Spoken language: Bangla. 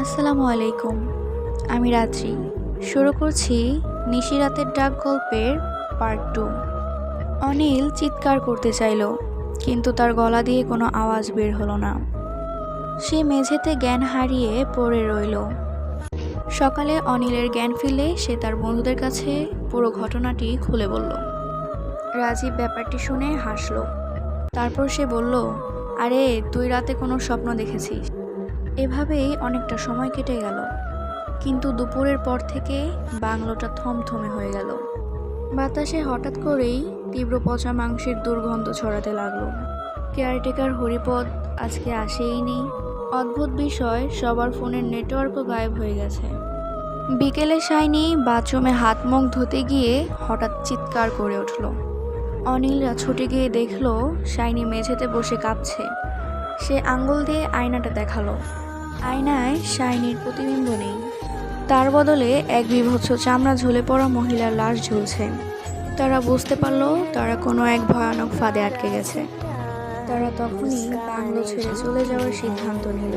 আসসালামু আলাইকুম। আমি রাত্রি। শুরু করছি নিশিরাতের ডাক গল্পের পার্ট 2। অনিল চিৎকার করতে চাইল, কিন্তু তার গলা দিয়ে কোনো আওয়াজ বের হলো না। সে মেঝেতে জ্ঞান হারিয়ে পড়ে রইল। সকালে অনিলের জ্ঞান ফিরলে সে তার বন্ধুদের কাছে পুরো ঘটনাটি খুলে বলল। রাজীব ব্যাপারটি শুনে হাসল। তারপর সে বলল, আরে তুই রাতে কোনো স্বপ্ন দেখেছিস? এভাবেই অনেকটা সময় কেটে গেল, কিন্তু দুপুরের পর থেকে বাংলোটা থমথমে হয়ে গেল। বাতাসে হঠাৎ করেই তীব্র পচা মাংসের দুর্গন্ধ ছড়াতে লাগলো। কেয়ারটেকার হরিপদ আজকে আসেইনি। অদ্ভুত বিষয়, সবার ফোনের নেটওয়ার্কও গায়েব হয়ে গেছে। বিকেলে শাইনি বাথরুমে হাত মুখ ধুতে গিয়ে হঠাৎ চিৎকার করে উঠল। অনিলরা ছুটে গিয়ে দেখল শাইনি মেঝেতে বসে কাঁপছে। সে আঙ্গুল দিয়ে আয়নাটা দেখালো। আয়নায় শাইনির প্রতিবিম্ব নেই, তার বদলে এক বীভৎস চামড়া ঝুলে পড়া মহিলার লাশ ঝুলছে। তারা বুঝতে পারল তারা কোনো এক ভয়ানক ফাঁদে আটকে গেছে। তারা তখনই বাংলো ছেড়ে চলে যাওয়ার সিদ্ধান্ত নিল।